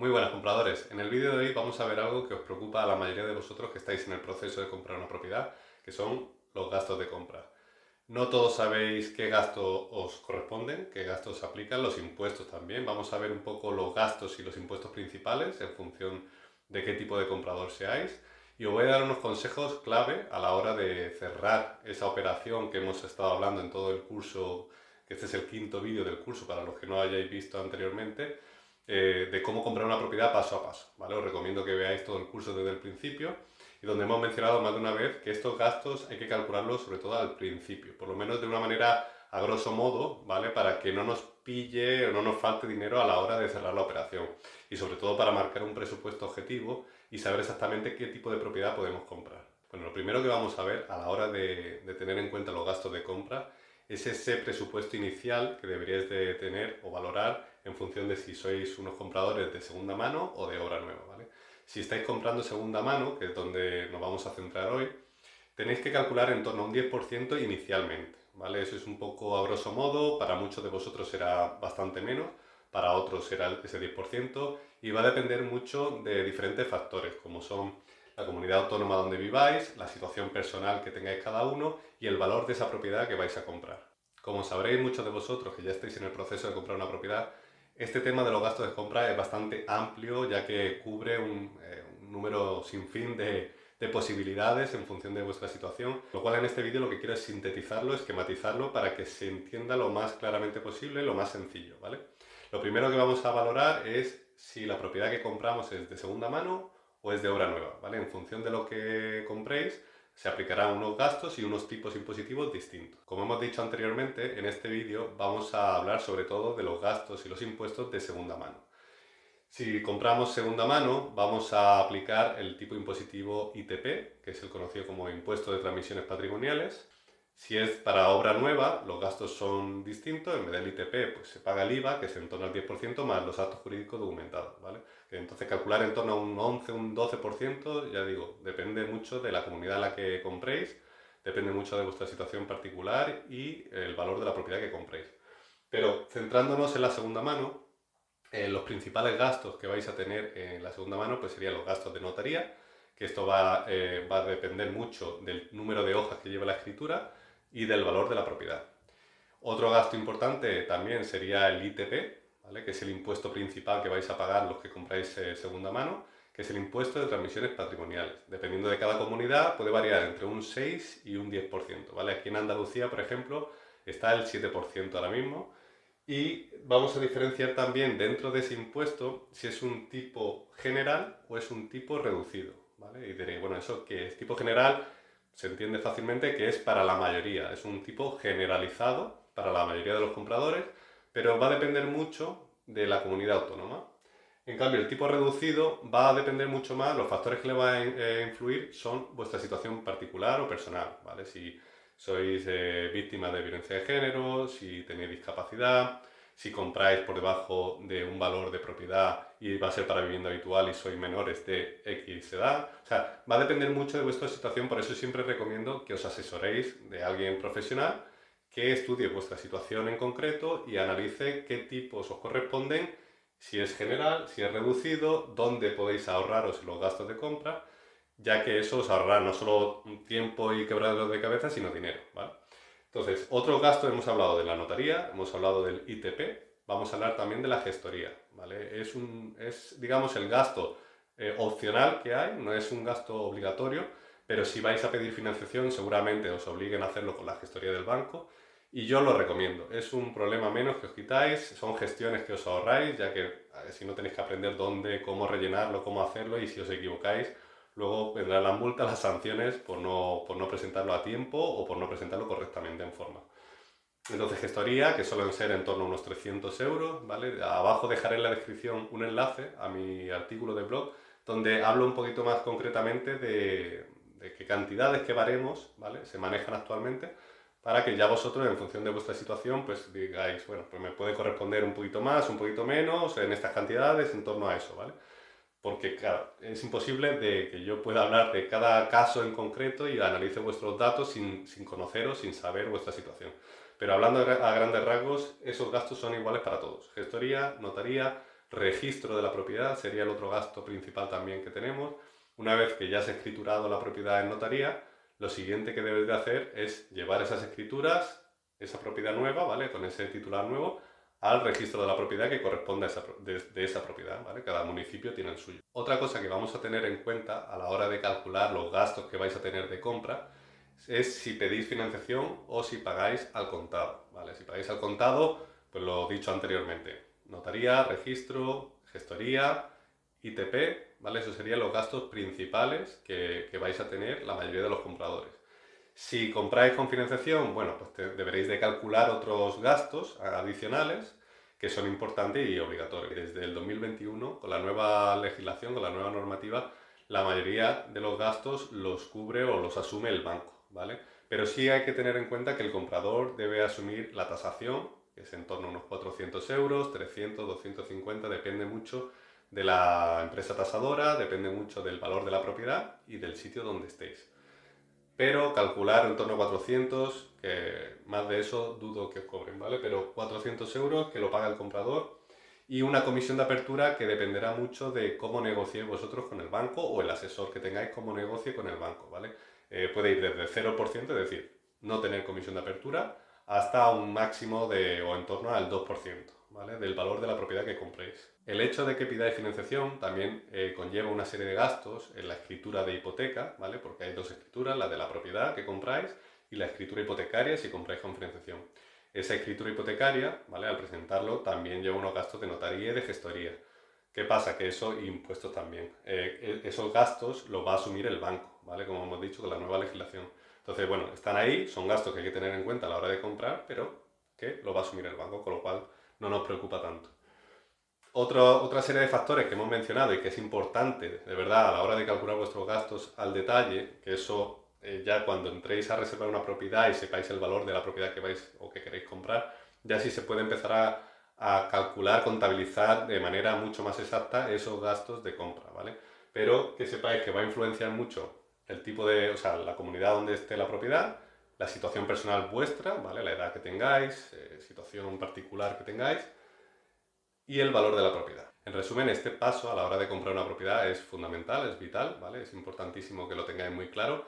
Muy buenas compradores, en el vídeo de hoy vamos a ver algo que os preocupa a la mayoría de vosotros que estáis en el proceso de comprar una propiedad, que son los gastos de compra. No todos sabéis qué gastos os corresponden, qué gastos se aplican, los impuestos también. Vamos a ver un poco los gastos y los impuestos principales en función de qué tipo de comprador seáis. Y os voy a dar unos consejos clave a la hora de cerrar esa operación que hemos estado hablando en todo el curso, que este es el quinto vídeo del curso para los que no hayáis visto anteriormente, de cómo comprar una propiedad paso a paso, ¿vale? Os recomiendo que veáis todo el curso desde el principio y donde hemos mencionado más de una vez que estos gastos hay que calcularlos sobre todo al principio, por lo menos de una manera a grosso modo, ¿vale? Para que no nos pille o no nos falte dinero a la hora de cerrar la operación y sobre todo para marcar un presupuesto objetivo y saber exactamente qué tipo de propiedad podemos comprar. Bueno, lo primero que vamos a ver a la hora de tener en cuenta los gastos de compra es ese presupuesto inicial que deberíais de tener o valorar en función de si sois unos compradores de segunda mano o de obra nueva, ¿vale? Si estáis comprando segunda mano, que es donde nos vamos a centrar hoy, tenéis que calcular en torno a un 10% inicialmente, ¿vale? Eso es un poco a grosso modo, para muchos de vosotros será bastante menos, para otros será ese 10% y va a depender mucho de diferentes factores, como son la comunidad autónoma donde viváis, la situación personal que tengáis cada uno y el valor de esa propiedad que vais a comprar. Como sabréis muchos de vosotros que ya estáis en el proceso de comprar una propiedad, este tema de los gastos de compra es bastante amplio ya que cubre un número sin fin de posibilidades en función de vuestra situación, lo cual en este vídeo lo que quiero es sintetizarlo, esquematizarlo para que se entienda lo más claramente posible, lo más sencillo, ¿vale? Lo primero que vamos a valorar es si la propiedad que compramos es de segunda mano o es de obra nueva, ¿vale? En función de lo que compréis, se aplicarán unos gastos y unos tipos impositivos distintos. Como hemos dicho anteriormente, en este vídeo vamos a hablar sobre todo de los gastos y los impuestos de segunda mano. Si compramos segunda mano, vamos a aplicar el tipo impositivo ITP, que es el conocido como Impuesto de Transmisiones Patrimoniales. Si es para obra nueva, los gastos son distintos. En vez del ITP, pues se paga el IVA, que es en torno al 10%, más los actos jurídicos documentados, ¿vale? Entonces calcular en torno a un 11, un 12%, ya digo, depende mucho de la comunidad en la que compréis, depende mucho de vuestra situación particular y el valor de la propiedad que compréis. Pero centrándonos en la segunda mano, los principales gastos que vais a tener en la segunda mano pues serían los gastos de notaría, que esto va a depender mucho del número de hojas que lleva la escritura y del valor de la propiedad. Otro gasto importante también sería el ITP, ¿vale? Que es el impuesto principal que vais a pagar los que compráis segunda mano, que es el impuesto de transmisiones patrimoniales. Dependiendo de cada comunidad puede variar entre un 6 y un 10%, ¿vale? Aquí en Andalucía, por ejemplo, está el 7% ahora mismo. Y vamos a diferenciar también dentro de ese impuesto si es un tipo general o es un tipo reducido, ¿vale? Y diréis, bueno, ¿eso qué es? Tipo general se entiende fácilmente que es para la mayoría, es un tipo generalizado para la mayoría de los compradores, pero va a depender mucho de la comunidad autónoma. En cambio, el tipo reducido va a depender mucho más, los factores que le van a influir son vuestra situación particular o personal, ¿vale? Si sois víctimas de violencia de género, si tenéis discapacidad, si compráis por debajo de un valor de propiedad y va a ser para vivienda habitual y sois menores de X edad. O sea, va a depender mucho de vuestra situación, por eso siempre recomiendo que os asesoréis de alguien profesional que estudie vuestra situación en concreto y analice qué tipos os corresponden, si es general, si es reducido, dónde podéis ahorraros los gastos de compra, ya que eso os ahorrará no solo tiempo y quebraderos de cabeza, sino dinero, ¿vale? Entonces, otros gastos, hemos hablado de la notaría, hemos hablado del ITP, vamos a hablar también de la gestoría, ¿vale? Es digamos, el gasto opcional que hay, no es un gasto obligatorio, pero si vais a pedir financiación, seguramente os obliguen a hacerlo con la gestoría del banco, y yo lo recomiendo. Es un problema menos que os quitáis, son gestiones que os ahorráis, ya que si no tenéis que aprender dónde, cómo rellenarlo, cómo hacerlo, y si os equivocáis, luego vendrán las multas, las sanciones por no presentarlo a tiempo o por no presentarlo correctamente en forma. Entonces, gestoría, que suelen ser en torno a unos 300 euros, ¿vale? Abajo dejaré en la descripción un enlace a mi artículo de blog donde hablo un poquito más concretamente de qué cantidades, qué baremos, ¿vale? Se manejan actualmente para que ya vosotros, en función de vuestra situación, pues digáis, bueno, pues me puede corresponder un poquito más, un poquito menos, en estas cantidades, en torno a eso, ¿vale? Porque, claro, es imposible de que yo pueda hablar de cada caso en concreto y analice vuestros datos sin conoceros, sin saber vuestra situación. Pero hablando a grandes rasgos, esos gastos son iguales para todos. Gestoría, notaría, Registro de la propiedad sería el otro gasto principal también que tenemos. Una vez que ya has escriturado la propiedad en notaría, lo siguiente que debes de hacer es llevar esas escrituras, esa propiedad nueva, ¿vale? Con ese titular nuevo, al registro de la propiedad que corresponde a de esa propiedad, ¿vale? Cada municipio tiene el suyo. Otra cosa que vamos a tener en cuenta a la hora de calcular los gastos que vais a tener de compra es si pedís financiación o si pagáis al contado, ¿vale? Si pagáis al contado, pues lo dicho anteriormente, notaría, registro, gestoría, ITP, ¿vale? Esos serían los gastos principales que vais a tener la mayoría de los compradores. Si compráis con financiación, bueno, pues deberéis de calcular otros gastos adicionales que son importantes y obligatorios. Desde el 2021, con la nueva legislación, con la nueva normativa, la mayoría de los gastos los cubre o los asume el banco, ¿vale? Pero sí hay que tener en cuenta que el comprador debe asumir la tasación, que es en torno a unos 400 euros, 300, 250, depende mucho de la empresa tasadora, depende mucho del valor de la propiedad y del sitio donde estéis. Pero calcular en torno a 400, que más de eso dudo que os cobren, ¿vale? Pero 400 euros que lo paga el comprador y una comisión de apertura que dependerá mucho de cómo negociéis vosotros con el banco o el asesor que tengáis cómo negocie con el banco, ¿vale? Puede ir desde 0%, es decir, no tener comisión de apertura, hasta un máximo de o en torno al 2%, ¿vale? Del valor de la propiedad que compréis. El hecho de que pidáis financiación también conlleva una serie de gastos en la escritura de hipoteca, ¿vale? Porque hay dos escrituras, la de la propiedad que compráis y la escritura hipotecaria si compráis con financiación. Esa escritura hipotecaria, ¿vale? Al presentarlo también lleva unos gastos de notaría y de gestoría. ¿Qué pasa? Que eso, impuestos también. Esos gastos los va a asumir el banco, ¿vale? Como hemos dicho con la nueva legislación. Entonces, bueno, están ahí, son gastos que hay que tener en cuenta a la hora de comprar, pero que lo va a asumir el banco, con lo cual no nos preocupa tanto. Otra serie de factores que hemos mencionado y que es importante, de verdad, a la hora de calcular vuestros gastos al detalle, que eso ya cuando entréis a reservar una propiedad y sepáis el valor de la propiedad que vais o que queréis comprar, ya sí se puede empezar a calcular, contabilizar de manera mucho más exacta esos gastos de compra, ¿vale? Pero que sepáis que va a influenciar mucho el tipo de, o sea, la comunidad donde esté la propiedad, la situación personal vuestra, ¿vale? La edad que tengáis, situación particular que tengáis y el valor de la propiedad. En resumen, este paso a la hora de comprar una propiedad es fundamental, es vital, ¿vale? Es importantísimo que lo tengáis muy claro,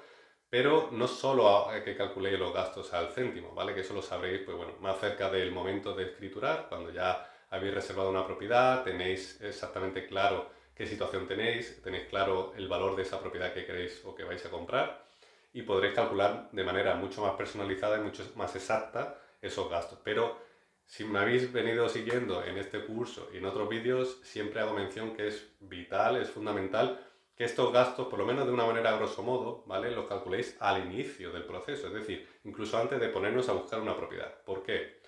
pero no solo que calculéis los gastos al céntimo, ¿vale? Que eso lo sabréis, pues bueno, más cerca del momento de escriturar, cuando ya habéis reservado una propiedad, tenéis exactamente claro qué situación tenéis claro el valor de esa propiedad que queréis o que vais a comprar y podréis calcular de manera mucho más personalizada y mucho más exacta esos gastos. Pero si me habéis venido siguiendo en este curso y en otros vídeos, siempre hago mención que es vital, es fundamental que estos gastos, por lo menos de una manera grosso modo, ¿vale? Los calculéis al inicio del proceso, es decir, incluso antes de ponernos a buscar una propiedad. ¿Por qué?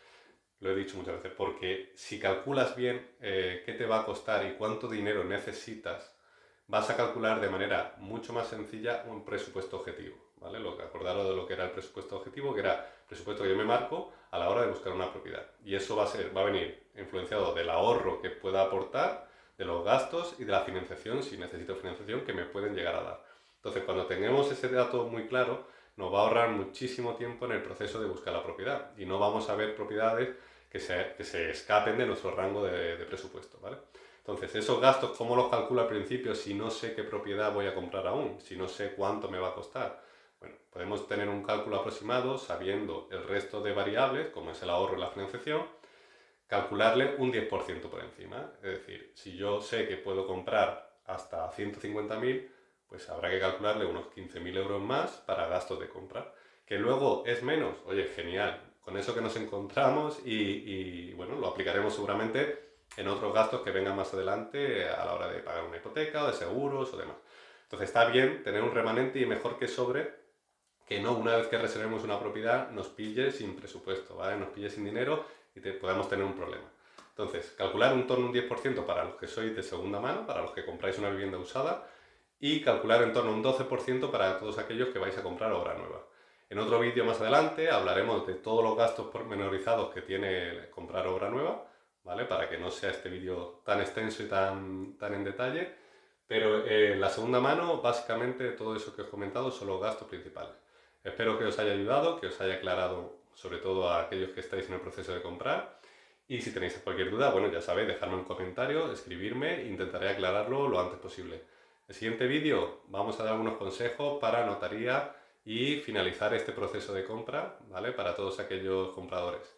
Lo he dicho muchas veces, porque si calculas bien qué te va a costar y cuánto dinero necesitas, vas a calcular de manera mucho más sencilla un presupuesto objetivo, ¿vale? Acordaros de lo que era el presupuesto objetivo, que era el presupuesto que yo me marco a la hora de buscar una propiedad. Y eso va a venir influenciado del ahorro que pueda aportar, de los gastos y de la financiación, si necesito financiación, que me pueden llegar a dar. Entonces, cuando tengamos ese dato muy claro, nos va a ahorrar muchísimo tiempo en el proceso de buscar la propiedad y no vamos a ver propiedades que se escapen de nuestro rango de presupuesto, ¿vale? Entonces, esos gastos, ¿cómo los calculo al principio si no sé qué propiedad voy a comprar aún? Si no sé cuánto me va a costar. Bueno, podemos tener un cálculo aproximado sabiendo el resto de variables, como es el ahorro y la financiación, calcularle un 10% por encima. Es decir, si yo sé que puedo comprar hasta 150.000, pues habrá que calcularle unos 15.000 euros más para gastos de compra. Que luego es menos, oye, genial. Con eso que nos encontramos y bueno, lo aplicaremos seguramente en otros gastos que vengan más adelante a la hora de pagar una hipoteca o de seguros o demás. Entonces está bien tener un remanente y mejor que sobre que no una vez que reservemos una propiedad nos pille sin presupuesto, ¿vale? Nos pille sin dinero y podamos tener un problema. Entonces, calcular un torno a un 10% para los que sois de segunda mano, para los que compráis una vivienda usada, y calcular en torno a un 12% para todos aquellos que vais a comprar obra nueva. En otro vídeo más adelante hablaremos de todos los gastos pormenorizados que tiene comprar obra nueva, ¿vale? Para que no sea este vídeo tan extenso y tan en detalle. Pero la segunda mano, básicamente todo eso que os he comentado son los gastos principales. Espero que os haya ayudado, que os haya aclarado sobre todo a aquellos que estáis en el proceso de comprar Y si tenéis cualquier duda, bueno, ya sabéis, dejadme un comentario, escribirme, intentaré aclararlo lo antes posible. El siguiente vídeo vamos a dar algunos consejos para notaría y finalizar este proceso de compra, ¿vale? Para todos aquellos compradores.